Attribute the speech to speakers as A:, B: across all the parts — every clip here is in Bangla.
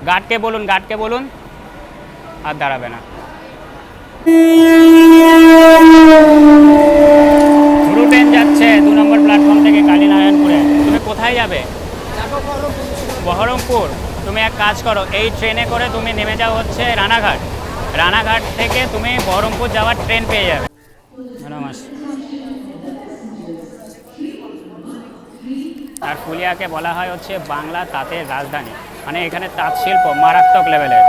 A: গার্ডকে বলুন আর দাঁড়াবে না। পুরো ট্রেন যাচ্ছে 2 নম্বর প্ল্যাটফর্ম থেকে কালীনারায়ণপুরে। তুমি কোথায় যাবে? বহরমপুর। তুমি এক কাজ করো, এই ট্রেনে করে তুমি নেমে যাও হচ্ছে রানাঘাট। রানাঘাট থেকে তুমি বহরমপুর যাওয়ার ট্রেন পেয়ে যাবে। আর ফুলিয়াকে বলা হয় হচ্ছে বাংলা তাঁতের রাজধানী, মানে এখানে তাঁত শিল্প মারাত্মক লেভেলের।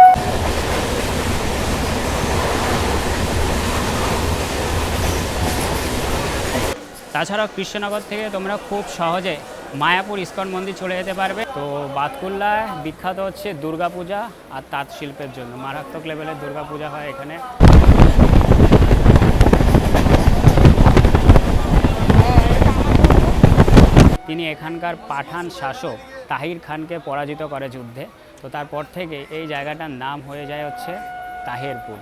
A: তাছাড়াও কৃষ্ণনগর থেকে তোমরা খুব সহজে মায়াপুর ইস্কন মন্দির চলে যেতে পারবে। তো বাতকুল্লায় বিখ্যাত হচ্ছে দুর্গাপূজা আর তাঁত শিল্পের জন্য, মারাত্মক লেভেলের দুর্গাপূজা হয় এখানে। তিনি এখানকার পাঠান শাসক তাহির খানকে পরাজিত করে যুদ্ধে। তো তারপর থেকে এই জায়গাটার নাম হয়ে যায় হচ্ছে তাহিরপুর।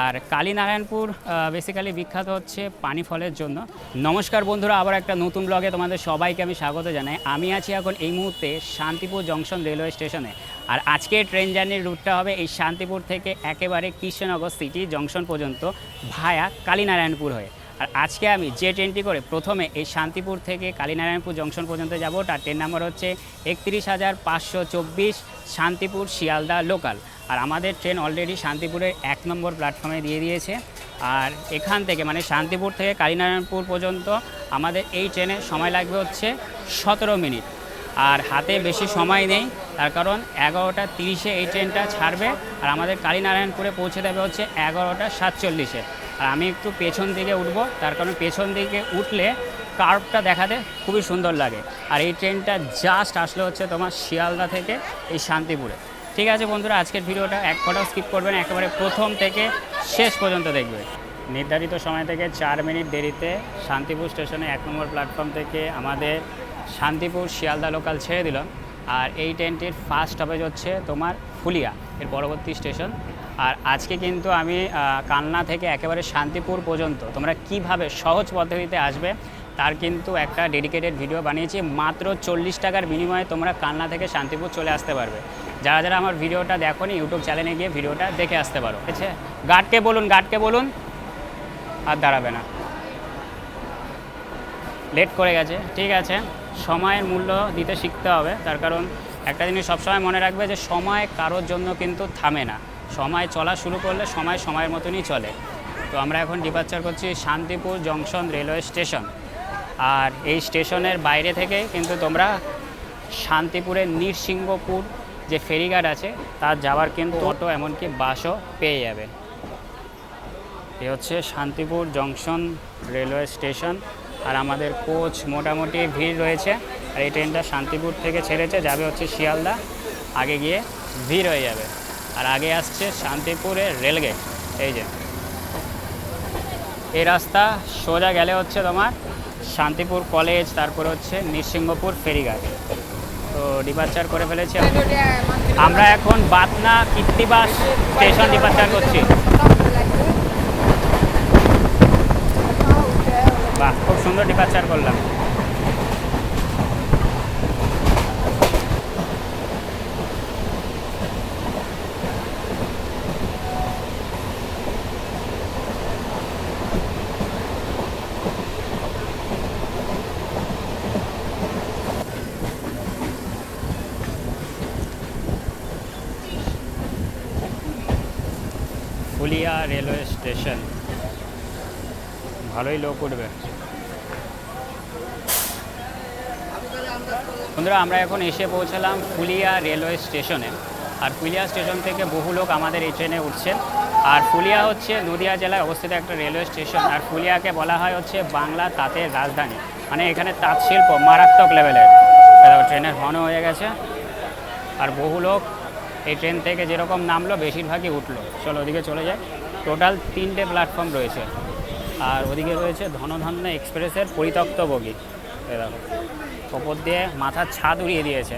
A: আর কালীনারায়ণপুর বেসিক্যালি বিখ্যাত হচ্ছে পানি ফলের জন্য। নমস্কার বন্ধুরা, আবার একটা নতুন ব্লগে তোমাদের সবাইকে আমি স্বাগত জানাই। আমি আছি এখন এই মুহূর্তে শান্তিপুর জংশন রেলওয়ে স্টেশনে। আর আজকে ট্রেন জার্নির রুটটা হবে এই শান্তিপুর থেকে একেবারে কৃষ্ণনগর সিটি জংশন পর্যন্ত ভায়া কালীনারায়ণপুর হয়ে। আর আজকে আমি যে ট্রেনটি করে প্রথমে এই শান্তিপুর থেকে কালীনারায়ণপুর জংশন পর্যন্ত যাব, তার ট্রেন নাম্বার হচ্ছে 31,524 শান্তিপুর শিয়ালদা লোকাল। আর আমাদের ট্রেন অলরেডি শান্তিপুরের 1 নম্বর প্ল্যাটফর্মে দিয়ে দিয়েছে। আর এখান থেকে মানে শান্তিপুর থেকে কালীনারায়ণপুর পর্যন্ত আমাদের এই ট্রেনের সময় লাগবে হচ্ছে 17 মিনিট। আর হাতে বেশি সময় নেই, তার কারণ 11টা 30-এ এই ট্রেনটা ছাড়বে। আর আমাদের কালীনারায়ণপুরে পৌঁছে দেবে হচ্ছে 11টা 47-এ। আর আমি একটু পেছন দিকে উঠবো, তার কারণ পেছন দিকে উঠলে কার্ভটা দেখাতে খুবই সুন্দর লাগে। আর এই ট্রেনটা জাস্ট আসলে হচ্ছে তোমার শিয়ালদা থেকে এই শান্তিপুরে। ঠিক আছে বন্ধুরা, আজকের ভিডিওটা এক ফোটাও স্কিপ করবেন, একেবারে প্রথম থেকে শেষ পর্যন্ত দেখবে। নির্ধারিত সময় থেকে 4 মিনিট দেরিতে শান্তিপুর স্টেশনে 1 নম্বর প্ল্যাটফর্ম থেকে আমাদের শান্তিপুর শিয়ালদা লোকাল ছেড়ে দিল। আর এই ট্রেনটির ফার্স্ট স্টপেজ হচ্ছে তোমার ফুলিয়া, এর পরবর্তী স্টেশন। আর আজকে কিন্তু আমি কালনা থেকে একেবারে শান্তিপুর পর্যন্ত তোমরা কিভাবে সহজ পদ্ধতিতে আসবে তার কিন্তু একটা ডেডিকেটেড ভিডিও বানিয়েছি। মাত্র 40 টাকার বিনিময়ে তোমরা কালনা থেকে শান্তিপুর চলে আসতে পারবে। যারা যারা আমার ভিডিওটা দেখোনি ইউটিউব চ্যানেলে গিয়ে ভিডিওটা দেখে আসতে পারো। ঠিক আছে, গার্ডকে বলুন আর দাঁড়াবে না, লেট করে গেছে। ঠিক আছে, সময়ের মূল্য দিতে শিখতে হবে। তার কারণ একটা জিনিস সবসময় মনে রাখবে যে সময় কারোর জন্য কিন্তু থামে না। সময় চলা শুরু করলে সময় সময়ের মতনই চলে। তো আমরা এখন ডিপার্চার করছি শান্তিপুর জংশন রেলওয়ে স্টেশন। আর এই স্টেশনের বাইরে থেকে কিন্তু তোমরা শান্তিপুরের নৃসিংহপুর যে ফেরিঘাট আছে তার যাওয়ার কিন্তু অটো এমনকি বাসও পেয়ে যাবে। এ হচ্ছে শান্তিপুর জংশন রেলওয়ে স্টেশন। আর আমাদের কোচ মোটামুটি ভিড় রয়েছে। আর এই ট্রেনটা শান্তিপুর থেকে ছেড়েছে, যাবে হচ্ছে শিয়ালদা, আগে গিয়ে ভিড় হয়ে যাবে। আর আগে আসছে শান্তিপুরের রেলগেট। এই যে এই রাস্তা সোজা গেলে হচ্ছে তোমার শান্তিপুর কলেজ, তারপরে হচ্ছে নৃসিংহপুর ফেরিঘাট। তো ডিপার্চার করে ফেলেছি আমরা। এখন বাতনা কৃত্তিবাস স্টেশন ডিপার্চার করছি। বাহ, খুব সুন্দর ডিপার্চার করলাম। ফুলিয়া রেলওয়ে স্টেশন, ভালোই লোক উঠবে। বন্ধুরা, আমরা এখন এসে পৌঁছালাম ফুলিয়া রেলওয়ে স্টেশনে। আর ফুলিয়া স্টেশন থেকে বহু লোক আমাদের এই ট্রেনে উঠছে। আর ফুলিয়া হচ্ছে নদিয়া জেলায় অবস্থিত একটা রেলওয়ে স্টেশন। আর ফুলিয়াকে বলা হয় হচ্ছে বাংলা তাঁতের রাজধানী, মানে এখানে তাঁত শিল্প মারাত্মক লেভেলের। ট্রেনের হর্ন হয়ে গেছে। আর বহু লোক এই ট্রেন থেকে যেরকম নামলো বেশিরভাগই উঠলো। চলো ওদিকে চলে যায়। টোটাল 3টে প্ল্যাটফর্ম রয়েছে। আর ওদিকে রয়েছে ধনধান্য এক্সপ্রেসের পরিত্যক্ত বগি। দেখো ওপর দিয়ে মাথার ছাদ উড়িয়ে দিয়েছে।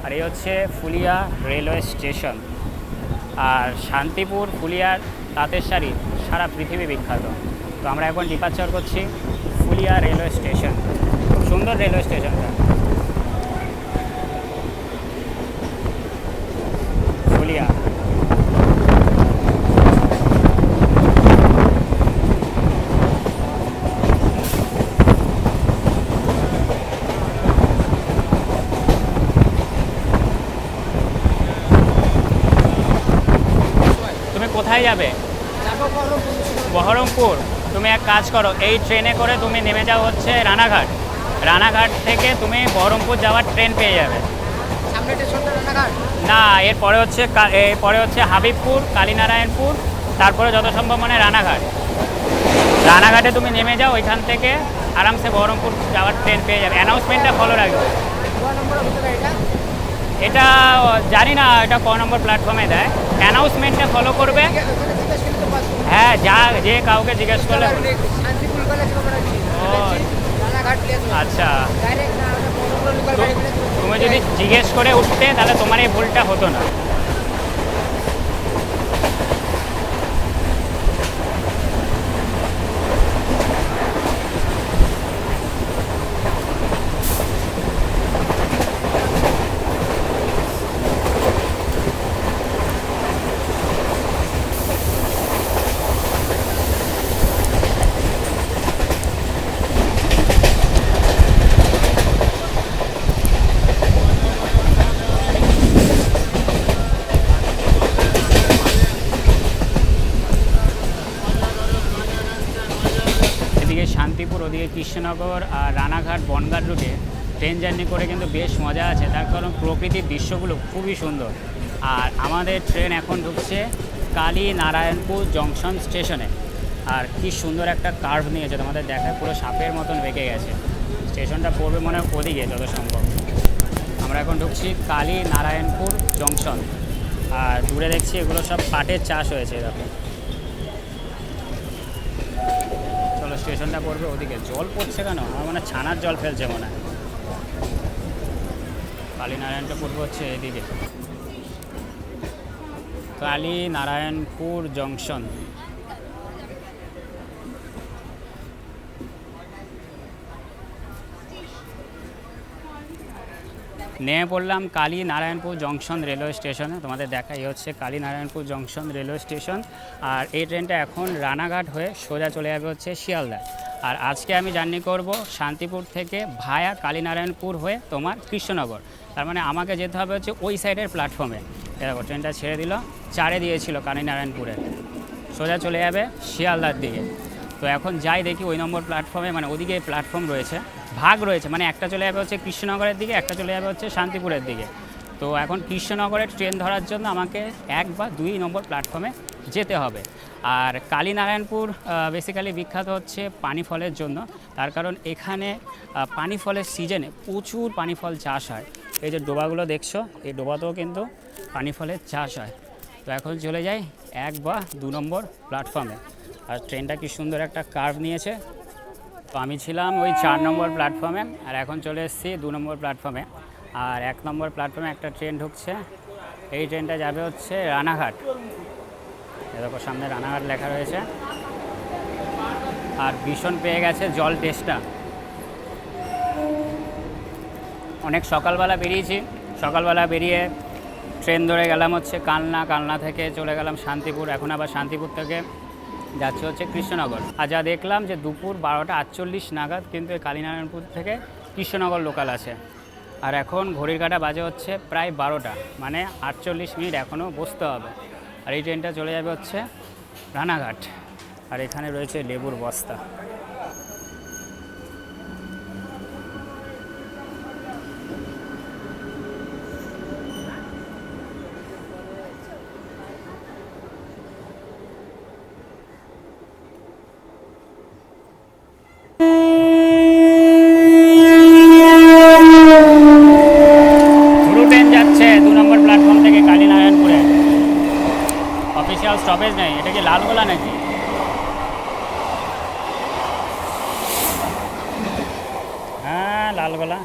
A: আর এই হচ্ছে ফুলিয়া রেলওয়ে স্টেশন। আর শান্তিপুর ফুলিয়ার তাঁতের শাড়ি সারা পৃথিবী বিখ্যাত। তো আমরা এখন ডিপার্চার করছি ফুলিয়া রেলওয়ে স্টেশন। খুব সুন্দর রেলওয়ে স্টেশনটা, ফুলিয়া। তুমি কোথায় যাবে? বহরমপুর। তুমি এক কাজ করো, এই ট্রেনে করে তুমি নেমে যাও হচ্ছে রানাঘাট। রানাঘাট থেকে তুমি বহরমপুর যাওয়ার ট্রেন পেয়ে যাবে। না, এরপরে হচ্ছে হাবিবপুর, কালীনারায়ণপুর, তারপরে যত সম্ভব মানে রানাঘাট। রানাঘাটে তুমি নেমে যাও, ওইখান থেকে আরামসে বহরমপুর যাওয়ার ট্রেন পেয়ে যাবে। অ্যানাউন্সমেন্টটা ফলো রাখবে। এটা জানি না এটা ক নম্বর প্ল্যাটফর্মে দেয়, অ্যানাউন্সমেন্টটা ফলো করবে। হ্যাঁ, যে কাউকে জিজ্ঞেস করলে। ও আচ্ছা, তুমি যদি জিজ্ঞেস করে উঠতে তাহলে তোমার এই ভুলটা হতো না। শান্তিপুর, ওদিকে কৃষ্ণনগর আর রানাঘাট বনগাঁ রুটে ট্রেন জার্নি করে কিন্তু বেশ মজা আছে, তার কারণ প্রকৃতির দৃশ্যগুলো খুবই সুন্দর। আর আমাদের ট্রেন এখন ঢুকছে কালীনারায়ণপুর জংশন স্টেশনে। আর কি সুন্দর একটা কার্ভ নিয়েছে, তোমাদের দেখায় পুরো সাপের মতন বেঁকে গেছে। স্টেশনটা পড়বে মনে হয় ওদিকে যত সম্ভব। আমরা এখন ঢুকছি কালীনারায়ণপুর জংশন। আর দূরে দেখছি এগুলো সব পাটের চাষ হয়েছে এরকম। স্টেশনটা পড়বে ওদিকে। জল পড়ছে কেন? আমার মনে হয় ছানার জল ফেলছে মনে হয়। কালীনারায়ণটা পড়বে হচ্ছে এদিকে, কালীনারায়ণপুর জংশন। নেমে পড়লাম কালীনারায়ণপুর জংশন রেলওয়ে স্টেশনে। তোমাদের দেখাই হচ্ছে কালীনারায়ণপুর জংশন রেলওয়ে স্টেশন। আর এই ট্রেনটা এখন রানাঘাট হয়ে সোজা চলে যাবে হচ্ছে শিয়ালদা। আর আজকে আমি জার্নি করব শান্তিপুর থেকে ভায়া কালীনারায়ণপুর হয়ে তোমার কৃষ্ণনগর। তার মানে আমাকে যেতে হবে হচ্ছে ওই সাইডের প্ল্যাটফর্মে। দেখো ট্রেনটা ছেড়ে দিল, 4-এ দিয়েছিল কালীনারায়ণপুরে, সোজা চলে যাবে শিয়ালদার দিকে। তো এখন যাই দেখি ওই নম্বর প্ল্যাটফর্মে, মানে ওদিকে প্ল্যাটফর্ম রয়েছে, ভাগ রয়েছে, মানে একটা চলে যাবে হচ্ছে কৃষ্ণনগরের দিকে, একটা চলে যাবে হচ্ছে শান্তিপুরের দিকে। তো এখন কৃষ্ণনগরের ট্রেন ধরার জন্য আমাকে 1 বা 2 নম্বর প্ল্যাটফর্মে যেতে হবে। আর কালীনারায়ণপুর বেসিক্যালি বিখ্যাত হচ্ছে পানি ফলের জন্য, তার কারণ এখানে পানি ফলের সিজনে প্রচুর পানি ফল চাষ হয়। এই যে ডোবাগুলো দেখছো, এই ডোবাতেও কিন্তু পানি ফলের চাষ হয়। তো এখন চলে যাই 1 বা 2 নম্বর প্ল্যাটফর্মে। আর ট্রেনটা কি সুন্দর একটা কার্ভ নিয়েছে। তো আমি ছিলাম ওই 4 নম্বর প্ল্যাটফর্মে, আর এখন চলে এসেছি 2 নম্বর প্ল্যাটফর্মে। আর 1 নম্বর প্ল্যাটফর্মে একটা ট্রেন ঢুকছে, এই ট্রেনটা যাবে হচ্ছে রানাঘাট। এরকম সামনে রানাঘাট লেখা রয়েছে। আর ভীষণ পেয়ে গেছে জল টেস্টটা। অনেক সকালবেলা বেরিয়েছি, সকালবেলা বেরিয়ে ট্রেন ধরে গেলাম হচ্ছে কালনা থেকে চলে গেলাম শান্তিপুর। এখন আবার শান্তিপুর থেকে যাচ্ছে হচ্ছে কৃষ্ণনগর। আর যা দেখলাম যে দুপুর 12:48 নাগাদ কিন্তু কালীনারায়ণপুর থেকে কৃষ্ণনগর লোকাল আছে। আর এখন ঘড়ির কাঁটা বাজে হচ্ছে প্রায় 12টা, মানে 48 মিনিট এখনও বসতে হবে। আর এই ট্রেনটা চলে যাবে হচ্ছে রানাঘাট। আর এখানে রয়েছে লেবুর বস্তা। স্টপেজ নেই, এটা কি লালগোলা নাকি? হ্যাঁ লালগোলা।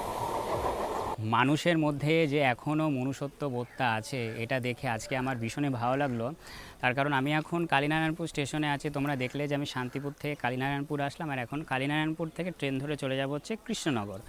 A: মানুষের মধ্যে যে এখনও মনুষ্যত্ব বোধটা আছে এটা দেখে আজকে আমার ভীষণই ভালো লাগলো। তার কারণ আমি এখন কালীনারায়ণপুর স্টেশনে আছি, তোমরা দেখলে যে আমি শান্তিপুর থেকে কালীনারায়ণপুর আসলাম, আর এখন কালীনারায়ণপুর থেকে ট্রেন ধরে চলে যাব হচ্ছে কৃষ্ণনগর।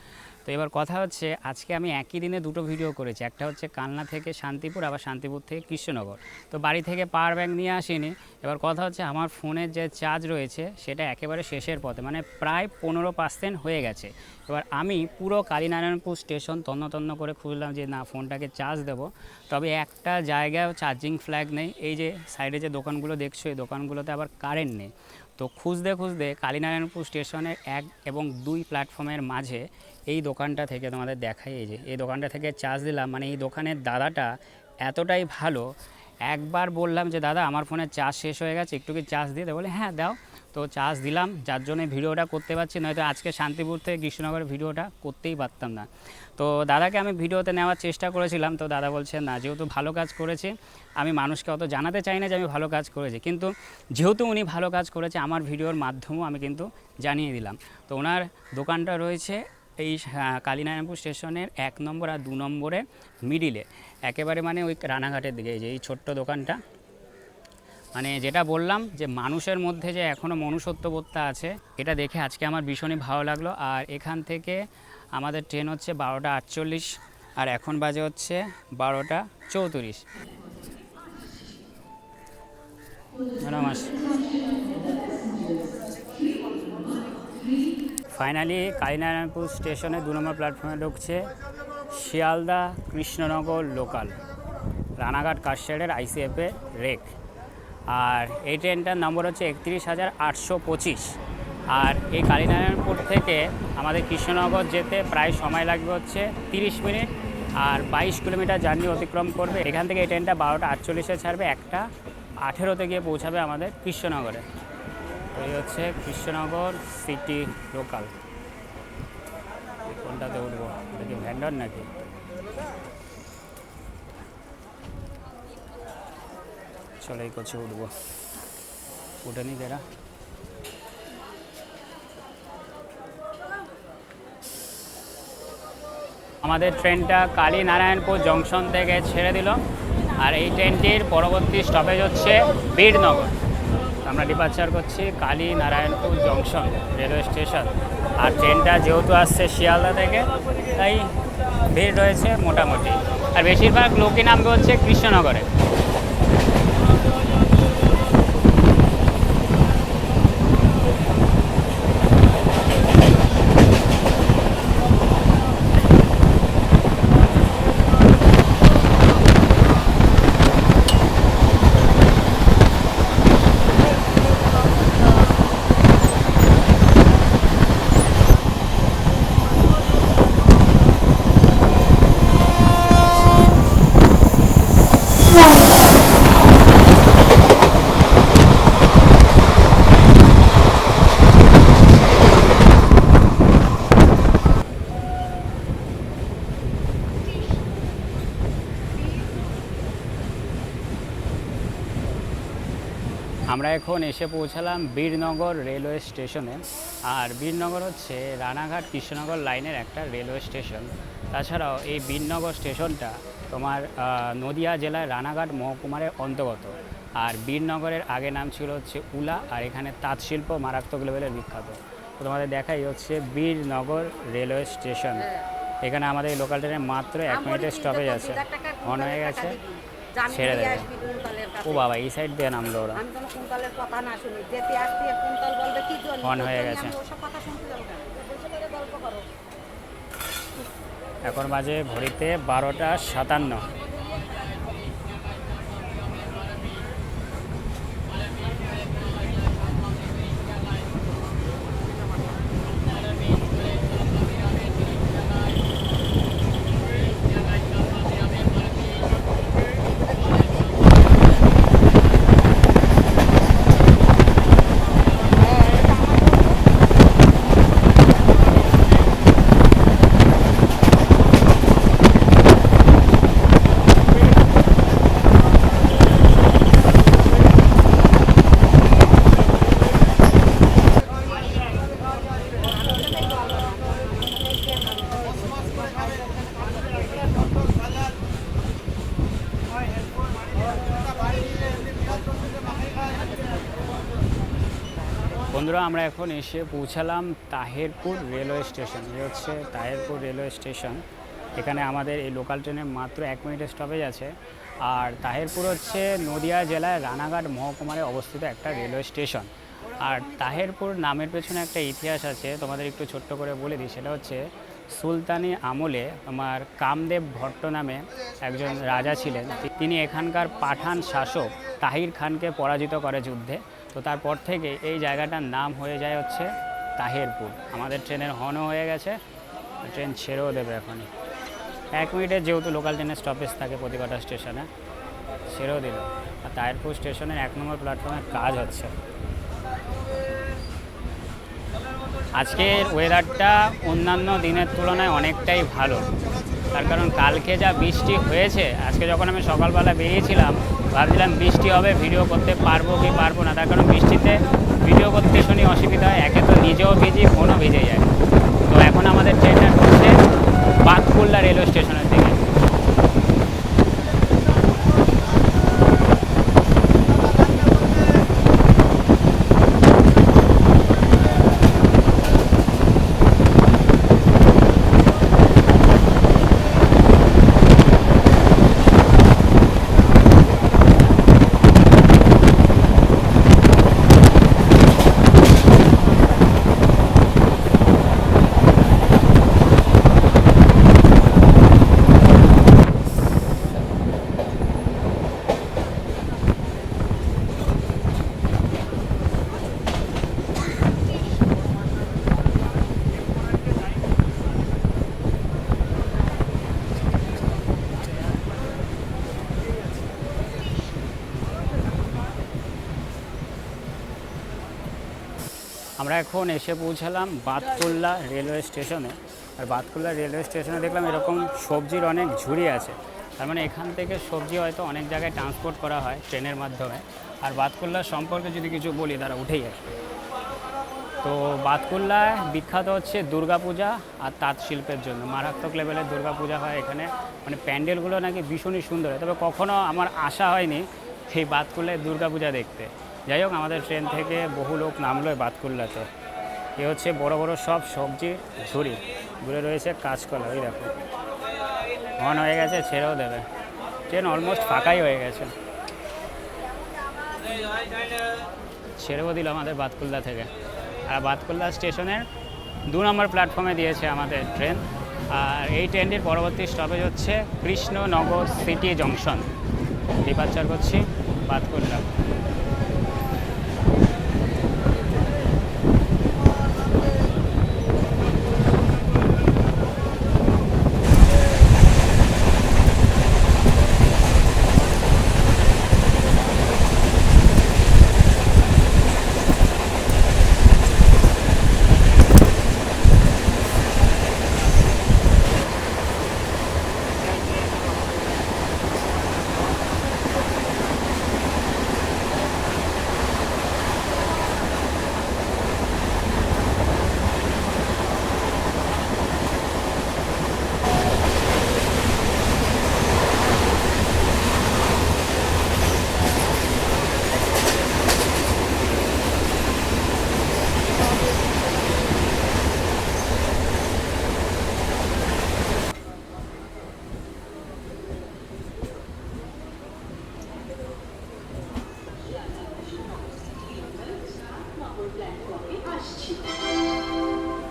A: তো এবার কথা হচ্ছে আজকে আমি একই দিনে দুটো ভিডিও করেছি, একটা হচ্ছে কালনা থেকে শান্তিপুর, আবার শান্তিপুর থেকে কৃষ্ণনগর। তো বাড়ি থেকে পাওয়ার ব্যাংক নিয়ে আসিনি। এবার কথা হচ্ছে আমার ফোনের যে চার্জ রয়েছে সেটা একেবারে শেষের পথে, মানে প্রায় 15% হয়ে গেছে। এবার আমি পুরো কালীনারায়ণপুর স্টেশন তন্ন করে খুঁজলাম যে না ফোনটাকে চার্জ দেবো, তবে একটা জায়গায় চার্জিং ফ্ল্যাগ নেই। এই যে সাইডে যে দোকানগুলো দেখছো এই দোকানগুলোতে আবার কারেন্ট নেই। তো খুঁজতে কালীনারায়ণপুর স্টেশনের 1 এবং 2 প্ল্যাটফর্মের মাঝে এই দোকানটা থেকে তোমাদের দেখাই, এই যে এই দোকানটা থেকে চার্জ দিলাম। মানে এই দোকানের দাদাটা এতটাই ভালো, একবার বললাম যে দাদা আমার ফোনে চার্জ শেষ হয়ে গেছে, একটু কি চার্জ দিয়ে দেবো? বলে হ্যাঁ দাও। তো চার্জ দিলাম, যার জন্য ভিডিওটা করতে পারছি, নয়তো আজকে শান্তিপুর থেকে কৃষ্ণনগরের ভিডিওটা করতেই পারতাম না। তো দাদাকে আমি ভিডিওতে নেওয়ার চেষ্টা করেছিলাম, তো দাদা বলছে না, যেহেতু ভালো কাজ করেছে আমি মানুষকে অত জানাতে চাই না যে আমি ভালো কাজ করেছি, কিন্তু যেহেতু উনি ভালো কাজ করেছে আমার ভিডিওর মাধ্যমেও আমি কিন্তু জানিয়ে দিলাম। তো ওনার দোকানটা রয়েছে এই কালীনারায়ণপুর স্টেশনের 1 নম্বর আর 2 নম্বরে মিডিলে, একেবারে মানে ওই রানাঘাটের দিকে। এই যে এই ছোট্ট দোকানটা, মানে যেটা বললাম যে মানুষের মধ্যে যে এখনও মনুষ্যত্ববোধটা আছে এটা দেখে আজকে আমার ভীষণই ভালো লাগলো। আর এখান থেকে আমাদের ট্রেন হচ্ছে 12টা 48, আর এখন বাজে হচ্ছে 12টা 34। ফাইনালি কালীনারায়ণপুর স্টেশনে 2 নম্বর প্ল্যাটফর্মে ঢুকছে শিয়ালদা কৃষ্ণনগর লোকাল, রানাঘাট কাস্টার্ডের আইসিএফের রেক। আর এই ট্রেনটার নম্বর হচ্ছে 31,825। আর এই কালীনারায়ণপুর থেকে আমাদের কৃষ্ণনগর যেতে প্রায় সময় লাগবে হচ্ছে 30 মিনিট, আর 22 কিলোমিটার জার্নি অতিক্রম করবে। এখান থেকে এই ট্রেনটা 12টা 48-এ ছাড়বে, 1টা 18-তে গিয়ে পৌঁছাবে আমাদের কৃষ্ণনগরে। এই হচ্ছে কৃষ্ণনগর সিটি লোকাল। কোনটাতে উঠবো? এটা কি ভ্যান্ডর নাকি? চলো এই করছে উঠবো, উঠে নি বেরা। আমাদের ট্রেনটা কালীনারায়ণপুর জংশন থেকে ছেড়ে দিল, আর এই ট্রেনটির পরবর্তী স্টপেজ হচ্ছে বীরনগর। আমরা ডিপার্চার করছি কালীনারায়ণপুর জংশন রেলওয়ে স্টেশন। আর ট্রেনটা যেহেতু আসছে শিয়ালদা থেকে তাই ভিড় রয়েছে মোটামুটি, আর বেশিরভাগ লোকই নামবে হচ্ছে কৃষ্ণনগরে। আমরা এখন এসে পৌঁছালাম বীরনগর রেলওয়ে স্টেশনে। আর বীরনগর হচ্ছে রানাঘাট কৃষ্ণনগর লাইনের একটা রেলওয়ে স্টেশন। তাছাড়াও এই বীরনগর স্টেশনটা তোমার নদিয়া জেলার রানাঘাট মহকুমার অন্তর্গত। আর বীরনগরের আগে নাম ছিল হচ্ছে উলা, আর এখানে তাঁত শিল্প মারাত্মক লেভেলের বিখ্যাত। তো তোমাদের দেখাই হচ্ছে বীরনগর রেলওয়ে স্টেশন। এখানে আমাদের লোকাল ট্রেনে মাত্র 1 মিনিটের স্টপেজ আছে। অন হয়ে গেছে, ছেড়ে দেবে। ও বাবা, এই সাইড দিয়ে নামলো ওরা। অন হয়ে গেছে। এখন বাজে ঘড়িতে 12টা 57। বন্ধুরা আমরা এখন এসে পৌঁছালাম তাহেরপুর রেলওয়ে স্টেশন। এই হচ্ছে তাহেরপুর রেলওয়ে স্টেশন। এখানে আমাদের এই লোকাল ট্রেনে মাত্র 1 মিনিটের স্টপেজ আছে। আর তাহেরপুর হচ্ছে নদিয়া জেলায় রানাঘাট মহকুমায় অবস্থিত একটা রেলওয়ে স্টেশন। আর তাহেরপুর নামের পেছনে একটা ইতিহাস আছে, তোমাদের একটু ছোট্ট করে বলে দিই। সেটা হচ্ছে সুলতানি আমলে তোমার কামদেব ভট্ট নামে একজন রাজা ছিলেন। তিনি এখানকার পাঠান শাসক তাহির খানকে পরাজিত করে যুদ্ধে। তো তারপর থেকে এই জায়গাটার নাম হয়ে যায় হচ্ছে তাহেরপুর। আমাদের ট্রেনের হর্নও হয়ে গেছে, ট্রেন ছেড়েও দেবে এখনই। 1 মিনিটের যেহেতু লোকাল ট্রেনের স্টপেজ থাকে প্রতি কটা স্টেশনে, ছেড়েও দিল। আর তাহেরপুর স্টেশনের 1 নম্বর প্ল্যাটফর্মে কাজ হচ্ছে। আজকের ওয়েদারটা অন্যান্য দিনের তুলনায় অনেকটাই ভালো, তার কারণ কালকে যা বৃষ্টি হয়েছে, আজকে যখন আমি সকালবেলা বেরিয়েছিলাম ভাবছিলাম বৃষ্টি হবে, ভিডিও করতে পারবো কি পারবো না। তার কারণ বৃষ্টিতে ভিডিও করতে ভীষণই অসুবিধা হয়, একে তো নিজেও ভিজি, ফোনও ভিজে যায়। তো এখন আমাদের ট্রেনটা ঢুকছে বাতকুল্লা রেলওয়ে স্টেশনের দিকে। আমরা এখন এসে পৌঁছালাম বাতকুল্লা রেলওয়ে স্টেশনে। আর বাতকুল্লা রেলওয়ে স্টেশনে দেখলাম এরকম সবজির অনেক ঝুড়ি আছে। তার মানে এখান থেকে সবজি হয়তো অনেক জায়গায় ট্রান্সপোর্ট করা হয় ট্রেনের মাধ্যমে। আর বাতকুল্লা সম্পর্কে যদি কিছু বলি তারা উঠেই আসবে। তো বাতকুল্লায় বিখ্যাত হচ্ছে দুর্গাপূজা আর তাঁত শিল্পের জন্য। মারাত্মক লেভেলের দুর্গাপূজা হয় এখানে, মানে প্যান্ডেলগুলো নাকি ভীষণই সুন্দর হয়। তবে কখনও আমার আশা হয়নি সেই বাতকুল্লায় দুর্গাপূজা দেখতে। যাই হোক, আমাদের ট্রেন থেকে বহু লোক নামলো বাতকুল্লাতে। এ হচ্ছে বড় বড় সব সবজির ঝুড়ি, দূরে রয়েছে কাঁচকলা। ওই দেখো অন হয়ে গেছে, ছেড়েও দেবে। ট্রেন অলমোস্ট ফাঁকাই হয়ে গেছে, ছেড়েও দিল আমাদের বাতকুল্লা থেকে। আর বাতকুল্লা স্টেশনের 2 নম্বর প্ল্যাটফর্মে দিয়েছে আমাদের ট্রেন। আর এই ট্রেনটির পরবর্তী স্টপেজ হচ্ছে কৃষ্ণনগর সিটি জংশন। ডিপার্চার করছি Batkulla.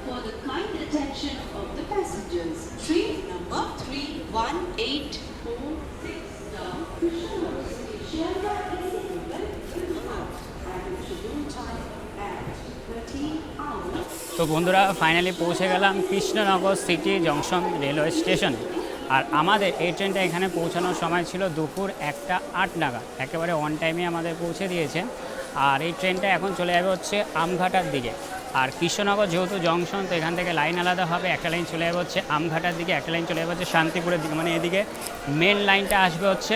B: For the kind attention of the passengers, train number 31846 down Krishnanagar Station is out at its scheduled time at 13 hours.
A: তো বন্ধুরা ফাইনালি পৌঁছে গেলাম কৃষ্ণনগর সিটি জংশন রেলওয়ে স্টেশনে। আর আমাদের এই ট্রেনটা এখানে পৌঁছানোর সময় ছিল দুপুর 1:08 নাগাদ, একেবারে অন টাইমে আমাদের পৌঁছে দিয়েছে। আর এই ট্রেনটা এখন চলে যাবে হচ্ছে আমঘাটার দিকে। আর কৃষ্ণনগর যেহেতু জংশন, তো এখান থেকে লাইন আলাদা হবে। একটা লাইন চলে যাবে হচ্ছে আমঘাটার দিকে, একটা লাইন চলে যাবে হচ্ছে শান্তিপুরের দিকে। মানে এদিকে মেন লাইনটা আসবে হচ্ছে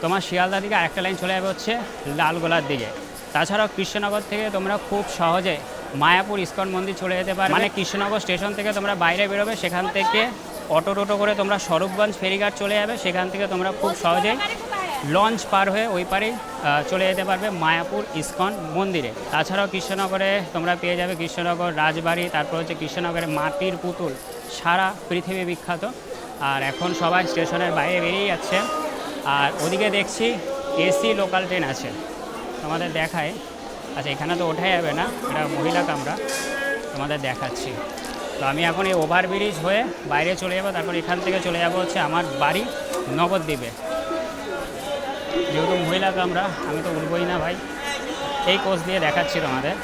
A: তোমার শিয়ালদা দিকে, আর একটা লাইন চলে যাবে হচ্ছে লালগোলার দিকে। তাছাড়াও কৃষ্ণনগর থেকে তোমরা খুব সহজে মায়াপুর ইস্কন মন্দির চলে যেতে পারবে। মানে কৃষ্ণনগর স্টেশন থেকে তোমরা বাইরে বেরোবে, সেখান থেকে অটো টোটো করে তোমরা স্বরূপগঞ্জ ফেরিঘাট চলে যাবে। সেখান থেকে তোমরা খুব সহজেই লঞ্চ পার হয়ে ওই পারেই চলে যেতে পারবে মায়াপুর ইস্কন মন্দিরে। তাছাড়াও কৃষ্ণনগরে তোমরা পেয়ে যাবে কৃষ্ণনগর রাজবাড়ি, তারপর হচ্ছে কৃষ্ণনগরে মাটির পুতুল, সারা পৃথিবী বিখ্যাত। আর এখন সবাই স্টেশনের বাইরে বেরিয়ে যাচ্ছে। আর ওদিকে দেখছি এসি লোকাল ট্রেন আছে, তোমাদের দেখায়। আচ্ছা, এখানে তো ওঠা যাবে না, এটা মহিলা কামরা, তোমাদের দেখাচ্ছি। তো আমি এখন এই ওভারব্রিজ হয়ে বাইরে চলে যাবো, তারপর এখান থেকে চলে যাব হচ্ছে আমার বাড়ি নবদ্বীপে। যেহেতু মহিলা কামরা, আমি তো উঠবই না ভাই, এই কোচ দিয়ে দেখাচ্ছি তোমাদের।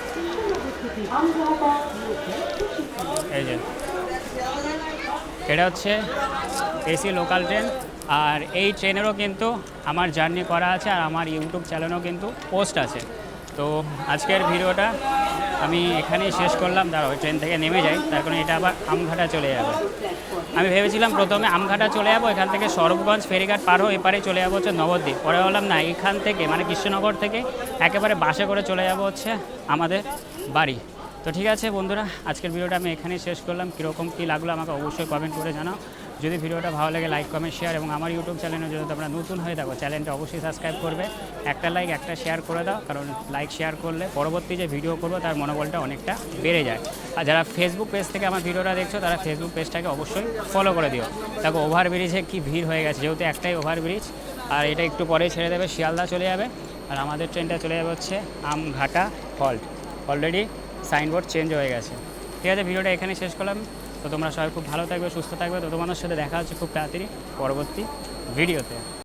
A: এই যে এটা হচ্ছে এসি লোকাল ট্রেন। আর এই ট্রেনেরও কিন্তু আমার জার্নি করা আছে, আর আমার ইউটিউব চ্যানেলেও কিন্তু পোস্ট আছে। তো আজকের ভিডিওটা আমি এখানেই শেষ করলাম। দাঁড়াও, ট্রেন থেকে নেমে যাই, তার কারণে এটা আবার আমঘাটা চলে যাবে। আমি ভেবেছিলাম প্রথমে আমঘাটা চলে যাবো, এখান থেকে সরবগঞ্জ ফেরিঘাট পার হয়ে এপারে চলে যাবো হচ্ছে নবদ্বীপ। পরে বললাম না, এখান থেকে মানে কৃষ্ণনগর থেকে একেবারে বাসে করে চলে যাবো হচ্ছে আমাদের বাড়ি। তো ঠিক আছে বন্ধুরা, আজকের ভিডিওটা আমি এখানেই শেষ করলাম। কীরকম কী লাগলো আমাকে অবশ্যই কমেন্ট করে জানাও। যদি ভিডিওটা ভালো লাগে লাইক কমেন্ট শেয়ার, এবং আমার ইউটিউব চ্যানেলে যদি তোমরা নতুন হয়ে থাকো চ্যানেলটা অবশ্যই সাবস্ক্রাইব করবে। একটা লাইক একটা শেয়ার করে দাও, কারণ লাইক শেয়ার করলে পরবর্তী যে ভিডিও করবো তার মনোবলটা অনেকটা বেড়ে যায়। আর যারা ফেসবুক পেজ থেকে আমার ভিডিওটা দেখছো তারা ফেসবুক পেজটাকে অবশ্যই ফলো করে দিও। দেখো ওভারব্রিজে কি ভিড় হয়ে গেছে, যেহেতু একটাই ওভারব্রিজ। আর এটা একটু পরেই ছেড়ে দেবে, শিয়ালদা চলে যাবে। আর আমাদের ট্রেনটা চলে যাবে হচ্ছে Amghata halt. Already signboard change হয়ে গেছে। ঠিক আছে, ভিডিওটা এখানে শেষ করলাম। তো তোমরা সবাই খুব ভালো থাকবে, সুস্থ থাকবে। তো তোমাদের সাথে দেখা হচ্ছে খুব তাড়াতাড়ি পরবর্তী ভিডিওতে।